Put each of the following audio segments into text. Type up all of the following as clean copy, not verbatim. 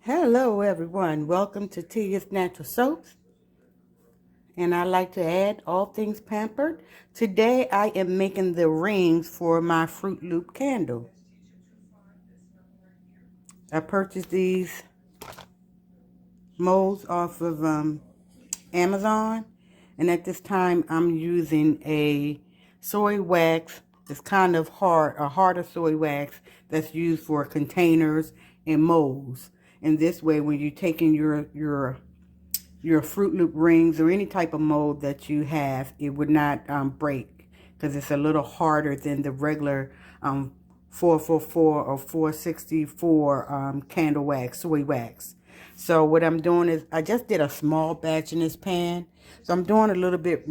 Hello everyone, welcome to Tia's Natural Soaps, and I like to add all things pampered. Today I am making the rings for my Fruit Loop candle. I purchased these molds off of Amazon, and at this time I'm using a soy wax. It's kind of hard, a harder soy wax that's used for containers and molds. And this way, when you're taking your Fruit Loop rings or any type of mold that you have, it would not break because it's a little harder than the regular 444 or 464 candle wax, soy wax. So what I'm doing is I just did a small batch in this pan. So I'm doing a little bit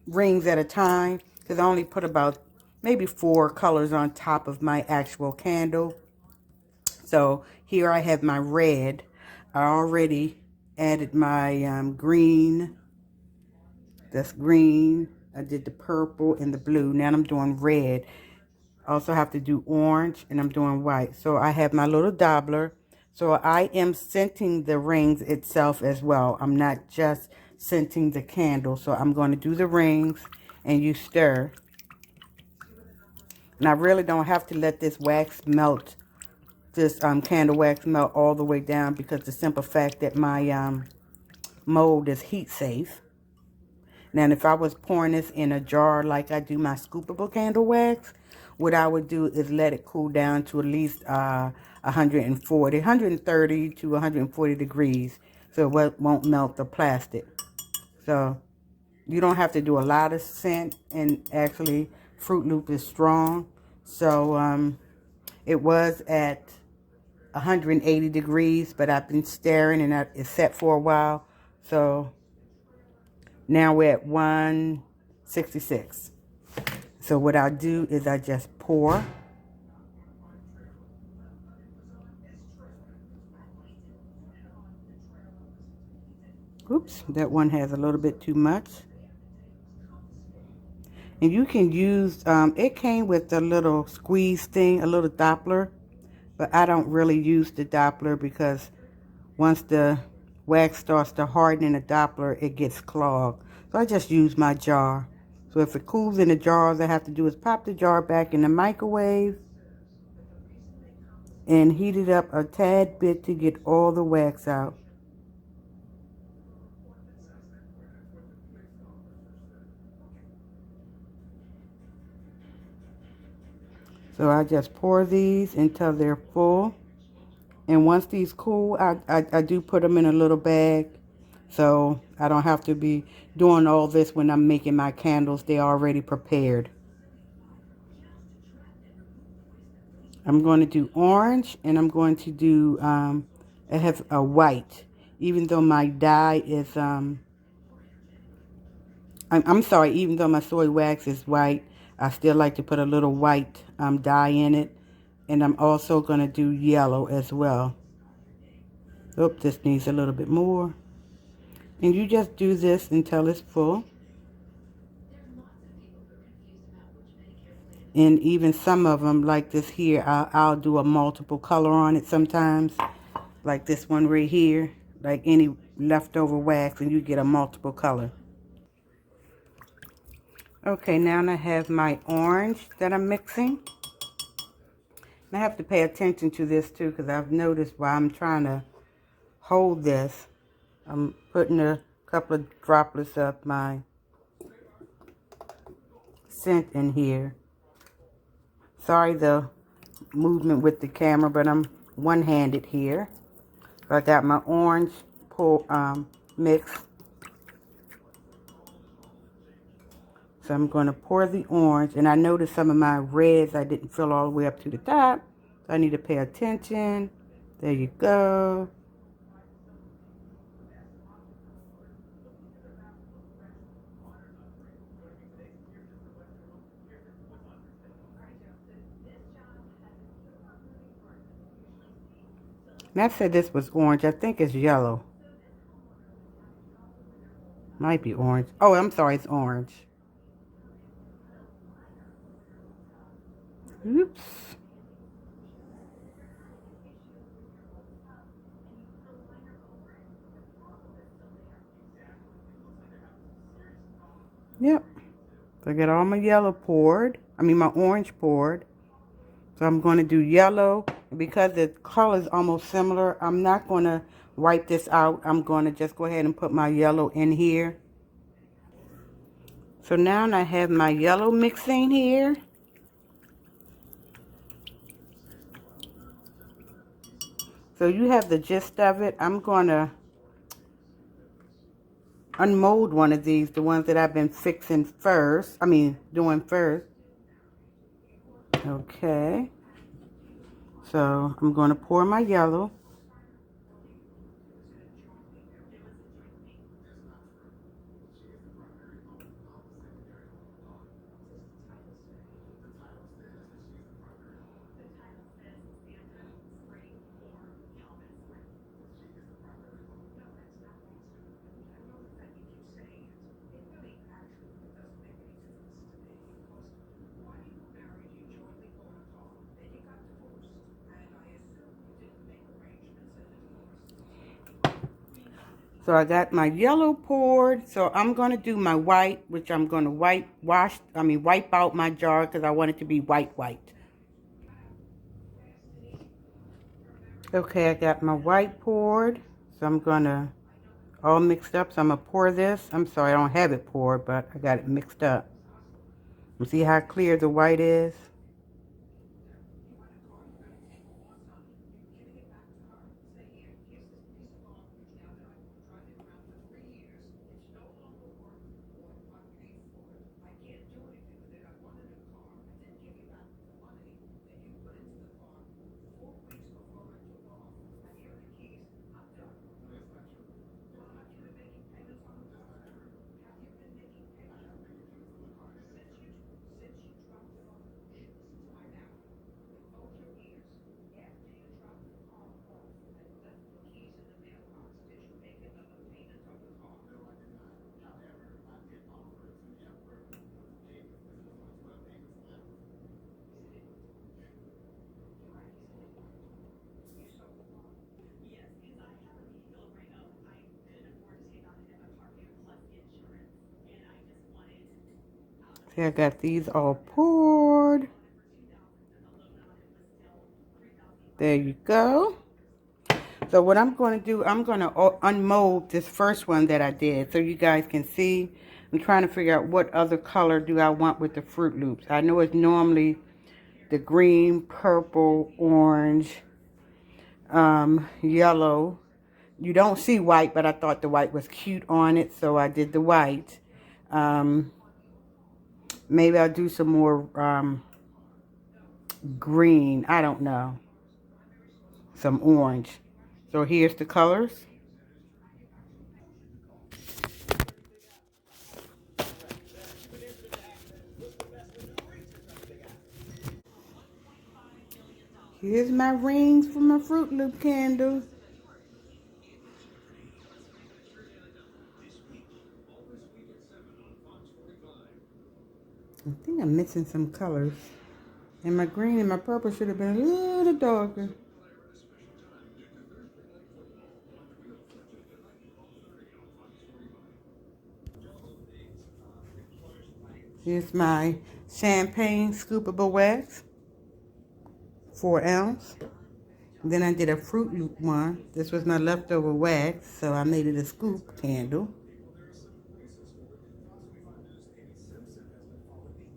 rings at a time because I only put about maybe 4 colors on top of my actual candle. So here I have my red. I already added my green. That's green. I did the purple and the blue. Now I'm doing red. I also have to do orange, and I'm doing white. So I have my little doubler. So I am scenting the rings itself as well. I'm not just scenting the candle. So I'm going to do the rings, and you stir. And I really don't have to let this wax melt, this candle wax melt all the way down, because the simple fact that my mold is heat safe. Now, if I was pouring this in a jar like I do my scoopable candle wax, what I would do is let it cool down to at least 130 to 140 degrees, so it won't melt the plastic. So you don't have to do a lot of scent, and actually Fruit Loop is strong. So it was at 180 degrees, but I've been stirring and it's set for a while. So now we're at 166. So what I'll do is I just pour. Oops, that one has a little bit too much. And you can use, it came with a little squeeze thing, a little Doppler. But I don't really use the Doppler because once the wax starts to harden in the Doppler, it gets clogged. So I just use my jar. So if it cools in the jar, all I have to do is pop the jar back in the microwave and heat it up a tad bit to get all the wax out. So I just pour these until they're full. And once these cool, I do put them in a little bag. So I don't have to be doing all this when I'm making my candles. They're already prepared. I'm going to do orange, and I'm going to do, I have a white. Even though my dye is, I'm sorry, even though my soy wax is white, I still like to put a little white dye in it. And I'm also going to do yellow as well. Oops, this needs a little bit more. And you just do this until it's full. And even some of them, like this here, I'll do a multiple color on it sometimes. Like this one right here. Like any leftover wax, and you get a multiple color. Okay, now I have my orange that I'm mixing. And I have to pay attention to this too, because I've noticed while I'm trying to hold this, I'm putting a couple of droplets of my scent in here. Sorry the movement with the camera, but I'm one-handed here. I got my orange mix. So I'm going to pour the orange. And I noticed some of my reds I didn't fill all the way up to the top. So I need to pay attention. There you go. And I said this was orange. I think it's yellow. Might be orange. Oh, I'm sorry, it's orange. Oops. Yep. So I got all my yellow poured. My orange poured. So I'm going to do yellow. Because the color is almost similar, I'm not going to wipe this out. I'm going to just go ahead and put my yellow in here. So now I have my yellow mixing here. So you have the gist of it. I'm going to unmold one of these, the ones that I've been fixing first. Doing first. Okay. So I'm going to pour my yellow. So I got my yellow poured. So I'm going to do my white, which I'm going to wipe out my jar because I want it to be white. Okay, I got my white poured. So I'm going to, all mixed up. So I'm going to pour this. I'm sorry, I don't have it poured, but I got it mixed up. You see how clear the white is? See, I got these all poured. There you go. So what I'm going to do, I'm going to unmold this first one that I did so you guys can see. I'm trying to figure out what other color do I want with the Fruit Loops. I know it's normally the green, purple, orange, yellow. You don't see white, but I thought the white was cute on it, so I did the white. Maybe I'll do some more green. I don't know. Some orange. So here's the colors. Here's my rings for my Fruit Loop candle. I think I'm missing some colors. And my green and my purple should have been a little darker. Here's my champagne scoopable wax, 4 ounce. Then I did a Fruit Loop one. This was my leftover wax, so I made it a scoop candle.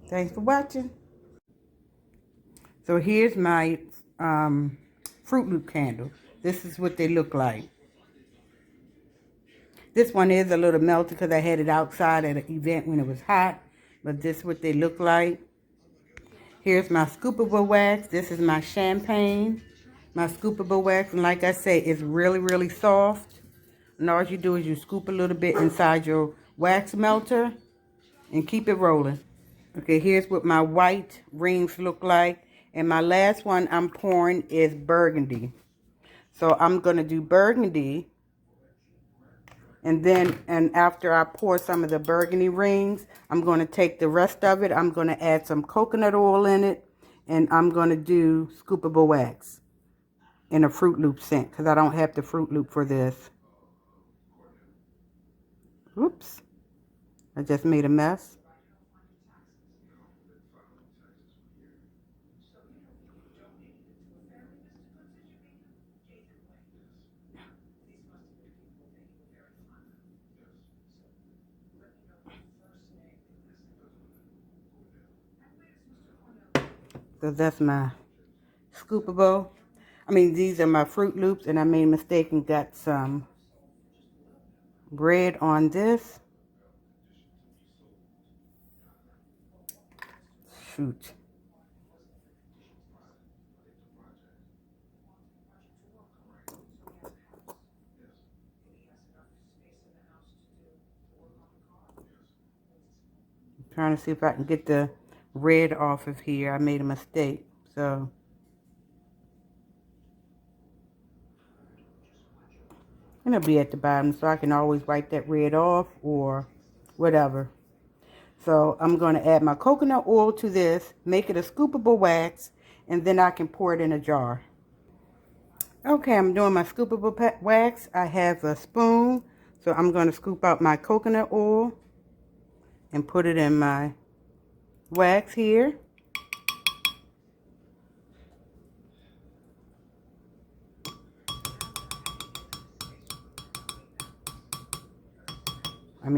Thanks for watching. So here's my Fruit Loop candle. This is what they look like. This one is a little melted because I had it outside at an event when it was hot. But this is what they look like. Here's my scoopable wax. This is my champagne. My scoopable wax. And like I say, it's really, really soft. And all you do is you scoop a little bit inside your wax melter and keep it rolling. Okay, here's what my white rings look like. And my last one I'm pouring is burgundy. So I'm going to do burgundy. And then, after I pour some of the burgundy rings, I'm going to take the rest of it. I'm going to add some coconut oil in it. And I'm going to do scoopable wax in a Fruit Loop scent because I don't have the Fruit Loop for this. Oops. I just made a mess. So that's my scoopable. These are my Fruit Loops, and I made a mistake and got some bread on this. Shoot. I'm trying to see if I can get the red off of here. I made a mistake. So and it'll be at the bottom, so I can always wipe that red off or whatever. So I'm going to add my coconut oil to this, make it a scoopable wax, and then I can pour it in a jar. Okay, I'm doing my scoopable wax. I have a spoon, so I'm going to scoop out my coconut oil and put it in my wax here.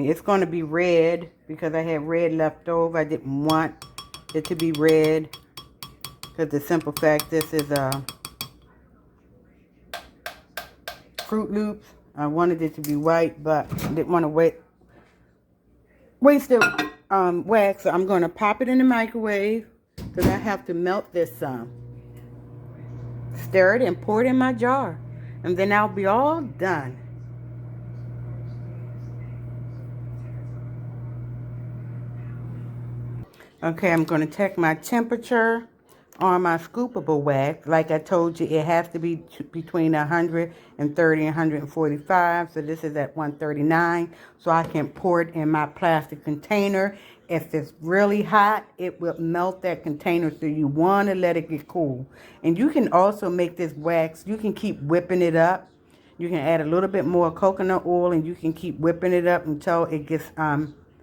It's going to be red because I had red left over. I didn't want it to be red because the simple fact this is a Fruit Loops. I wanted it to be white, but I didn't want to waste the wax. So I'm going to pop it in the microwave because I have to melt this some. Stir it and pour it in my jar, and then I'll be all done. Okay, I'm going to check my temperature on my scoopable wax. Like I told you, it has to be between 130 and 145. So this is at 139. So I can pour it in my plastic container. If it's really hot, it will melt that container. So you want to let it get cool. And you can also make this wax, you can keep whipping it up. You can add a little bit more coconut oil and you can keep whipping it up until it gets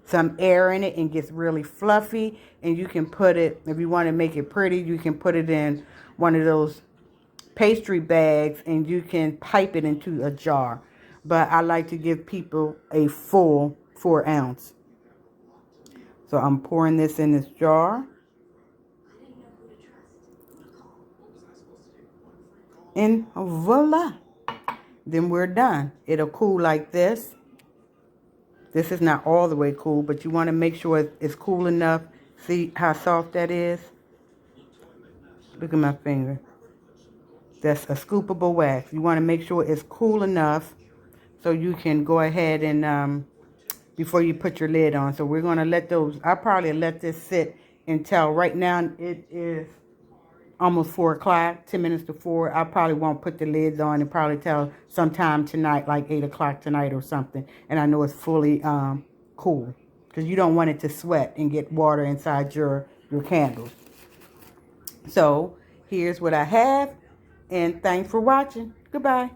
some air in it and gets really fluffy. And you can put it, if you want to make it pretty, you can put it in one of those pastry bags and you can pipe it into a jar. But I like to give people a full 4 ounce. So I'm pouring this in this jar. And voila. Then we're done. It'll cool like this. This is not all the way cool, but you want to make sure it's cool enough. See how soft that is? Look at my finger. That's a scoopable wax. You want to make sure it's cool enough so you can go ahead and, before you put your lid on. So we're going to let those, I'll probably let this sit until right now it is almost 4 o'clock, 10 minutes to 4. I probably won't put the lids on and probably till sometime tonight, like 8 o'clock tonight or something. And I know it's fully cool because you don't want it to sweat and get water inside your candles. So here's what I have, and thanks for watching. Goodbye.